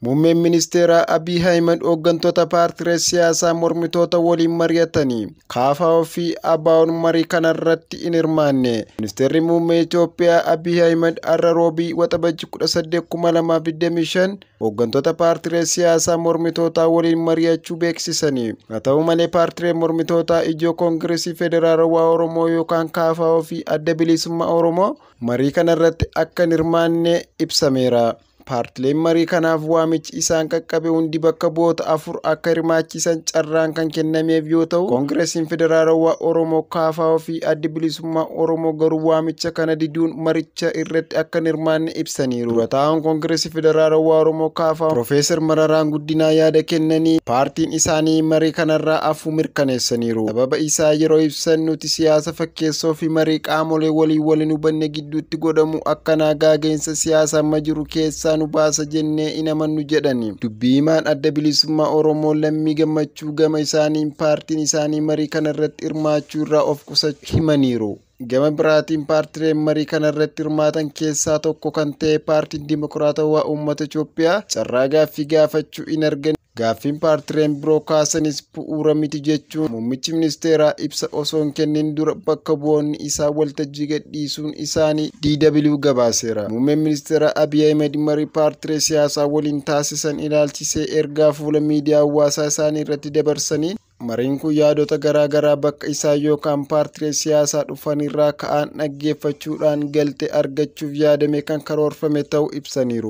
Muummeen ministeera Abiy Ahmed hooggantoota paartiilee siyaasaa mormitoota waliin mari'atanii KFO fi ABO'n marii kanarratti hin hirmaanne. Ministeerri muummee Itoophiyaa Abiy Ahmed har'a roobii waxabajjii 18 2025 hooggantoota paartiilee siyaasaa mormitootaa waliin mari'achuu beeksisanii. Haa ta'u malee paartiileen mormitootaa ijoo Koongireesii Federaalawaa Oromoo yookaan KFO fi Adda Bilisummaa Oromoo marii kanarratti akka hin hirmaanne ibsameera. Paartileen marii kanaaf waamichi isaan qaqqabe hundi bakka bu'oota 4 akka hirmaachisan carraan kan kennameef yoo ta'u, Koongireesiin Federaalawaa Oromoo KFO fi Adda Bilisummaa Oromoo garuu waamicha kana diduun maricha irratti akka hin hirmaanne ibsaniiru. Dura taa'aan Koongireesii Federaalawaa Oromoo KFO Profeesar Mararaan Guddinaa yaada kennanii paartiin isaanii marii kanarraa afuu mirkaneessaniiru. Sababa isaa yeroo ibsan nuti siyaasa fakkeessoo fi marii qaamolee waliin hubanne gidduutti godhamu akka naagaaginsa siyaasaa amma jiru keessaa nu baasa jennee hin amannu jedhani. Dubbii himaan Adda Bilisummaa Oromoo Lammii Gammachuu gama isaaniin paartiin isaanii marii kanarratti hirmaachuu irraa of qusachuu himaniiru. Gama biraatiin paartileen marii kanarratti hirmaatan keessaa tokko kan ta'e paartiin Dimokiraatawaa Uummata Itoophiyaa carraa gaaffii gaafachuu hin arganne. Gaaffiin paartileen biroo kaasanis bu'uura miti jechuun muummichi ministeeraa ibsa osoo hin kennin dura bakka bu'oonni isaa waltajjii gadhiisuun isaanii DW gabaaseera. Muummeen ministeeraa Abiy Ahmed marii paartilee siyaasaa waliin taasisan ilaalchisee ergaa fuula miidiyaa hawaasaa isaanii irratti dabarsaniin mariin kun yaadota garaagaraa bakka isaa yookaan paartilee siyaasaa dhufanirraa ka'an dhaggeeffachuudhaan galtee argachuuf yaadame kan karoorfame ta'uu ibsaniiru.